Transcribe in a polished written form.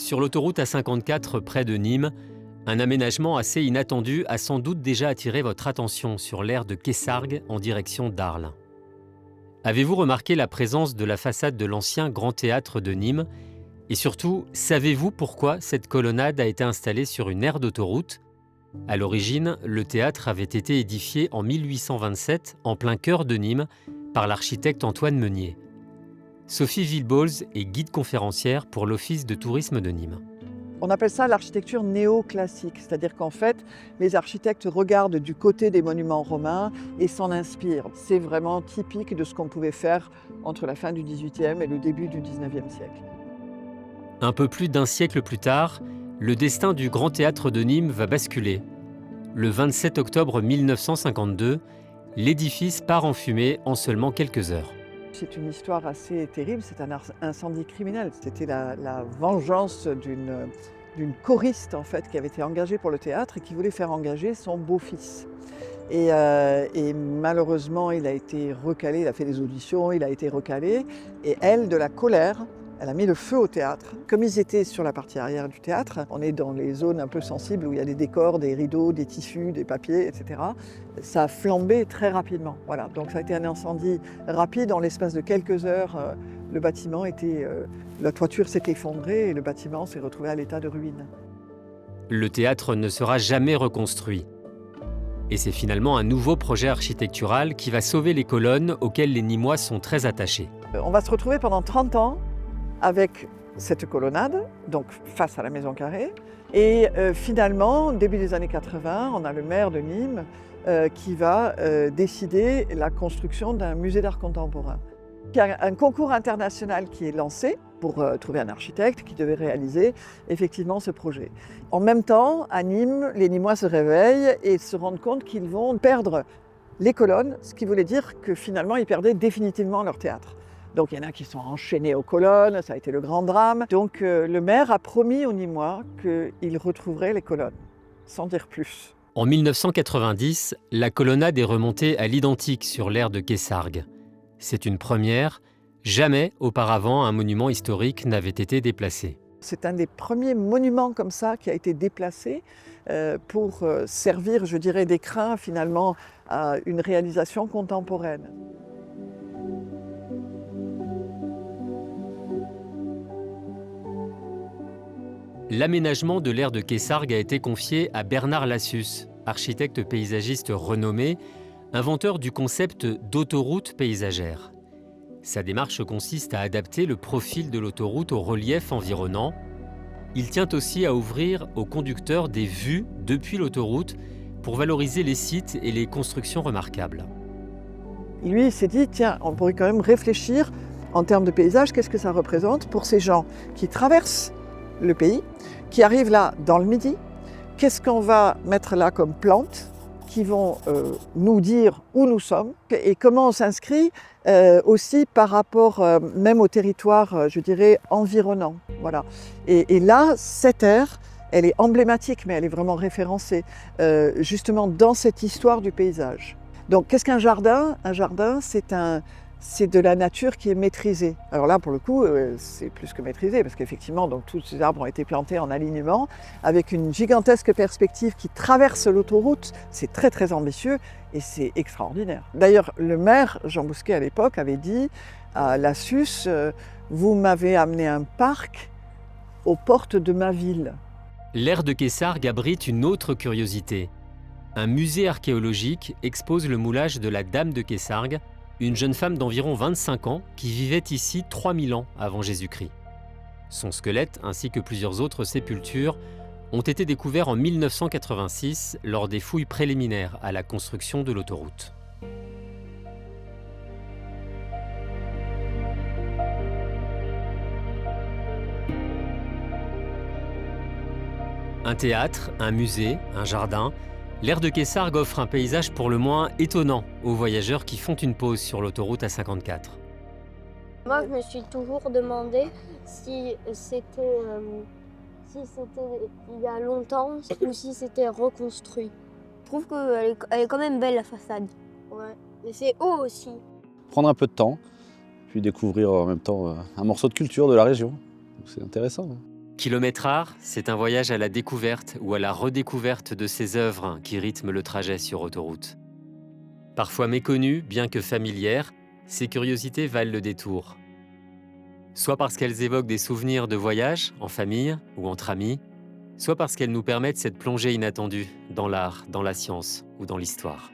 Sur l'autoroute A54 près de Nîmes, un aménagement assez inattendu a sans doute déjà attiré votre attention sur l'aire de Quessargues en direction d'Arles. Avez-vous remarqué la présence de la façade de l'ancien Grand Théâtre de Nîmes? Et surtout, savez-vous pourquoi cette colonnade a été installée sur une aire d'autoroute? À l'origine, le théâtre avait été édifié en 1827 en plein cœur de Nîmes par l'architecte Antoine Meunier. Sophie Villebols est guide conférencière pour l'Office de tourisme de Nîmes. On appelle ça l'architecture néoclassique, c'est-à-dire qu'en fait, les architectes regardent du côté des monuments romains et s'en inspirent. C'est vraiment typique de ce qu'on pouvait faire entre la fin du XVIIIe et le début du XIXe siècle. Un peu plus d'un siècle plus tard, le destin du Grand Théâtre de Nîmes va basculer. Le 27 octobre 1952, l'édifice part en fumée en seulement quelques heures. C'est une histoire assez terrible, c'est un incendie criminel. C'était la vengeance d'une choriste en fait, qui avait été engagée pour le théâtre et qui voulait faire engager son beau-fils. Et malheureusement, il a été recalé, il a fait des auditions, il a été recalé. Et elle, de la colère, elle a mis le feu au théâtre. Comme ils étaient sur la partie arrière du théâtre, on est dans les zones un peu sensibles où il y a des décors, des rideaux, des tissus, des papiers, etc. Ça a flambé très rapidement. Voilà. Donc ça a été un incendie rapide. En l'espace de quelques heures, le bâtiment la toiture s'est effondrée et le bâtiment s'est retrouvé à l'état de ruine. Le théâtre ne sera jamais reconstruit. Et c'est finalement un nouveau projet architectural qui va sauver les colonnes auxquelles les Nîmois sont très attachés. On va se retrouver pendant 30 ans avec cette colonnade, donc face à la Maison Carrée. Et finalement, début des années 80, on a le maire de Nîmes qui va décider la construction d'un musée d'art contemporain. Il y a un concours international qui est lancé pour trouver un architecte qui devait réaliser effectivement ce projet. En même temps, à Nîmes, les Nîmois se réveillent et se rendent compte qu'ils vont perdre les colonnes, ce qui voulait dire que finalement, ils perdaient définitivement leur théâtre. Donc il y en a qui sont enchaînés aux colonnes, ça a été le grand drame. Donc le maire a promis aux Nîmois qu'il retrouverait les colonnes, sans dire plus. En 1990, la colonnade est remontée à l'identique sur l'aire de Quessargues. C'est une première. Jamais auparavant un monument historique n'avait été déplacé. C'est un des premiers monuments comme ça qui a été déplacé pour servir, je dirais, d'écrin finalement à une réalisation contemporaine. L'aménagement de l'aire de Quessargues a été confié à Bernard Lassus, architecte paysagiste renommé, inventeur du concept d'autoroute paysagère. Sa démarche consiste à adapter le profil de l'autoroute au relief environnant. Il tient aussi à ouvrir aux conducteurs des vues depuis l'autoroute pour valoriser les sites et les constructions remarquables. Lui, il s'est dit, tiens, on pourrait quand même réfléchir en termes de paysage, qu'est-ce que ça représente pour ces gens qui traversent le pays, qui arrivent là dans le Midi, qu'est-ce qu'on va mettre là comme plantes qui vont nous dire où nous sommes et comment on s'inscrit aussi par rapport même au territoire, je dirais, environnant. Voilà. Et là, cette aire, elle est emblématique, mais elle est vraiment référencée justement dans cette histoire du paysage. Donc, qu'est-ce qu'un jardin? Un jardin, c'est de la nature qui est maîtrisée. Alors là, pour le coup, c'est plus que maîtrisé, parce qu'effectivement, donc, tous ces arbres ont été plantés en alignement, avec une gigantesque perspective qui traverse l'autoroute. C'est très, très ambitieux et c'est extraordinaire. D'ailleurs, le maire, Jean Bousquet, à l'époque, avait dit à Lassus, vous m'avez amené un parc aux portes de ma ville. L'aire de Quessargues abrite une autre curiosité. Un musée archéologique expose le moulage de la Dame de Quessargues, une jeune femme d'environ 25 ans qui vivait ici 3000 ans avant Jésus-Christ. Son squelette, ainsi que plusieurs autres sépultures, ont été découverts en 1986 lors des fouilles préliminaires à la construction de l'autoroute. Un théâtre, un musée, un jardin, l'aire de Quessargues offre un paysage pour le moins étonnant aux voyageurs qui font une pause sur l'autoroute A54. Moi, je me suis toujours demandé si c'était il y a longtemps ou si c'était reconstruit. Je trouve qu'elle est quand même belle, la façade. Ouais. Et c'est haut aussi. Prendre un peu de temps, puis découvrir en même temps un morceau de culture de la région. C'est intéressant. Kilomètre Art, c'est un voyage à la découverte ou à la redécouverte de ces œuvres qui rythment le trajet sur autoroute. Parfois méconnues, bien que familières, ces curiosités valent le détour. Soit parce qu'elles évoquent des souvenirs de voyage, en famille ou entre amis, soit parce qu'elles nous permettent cette plongée inattendue dans l'art, dans la science ou dans l'histoire.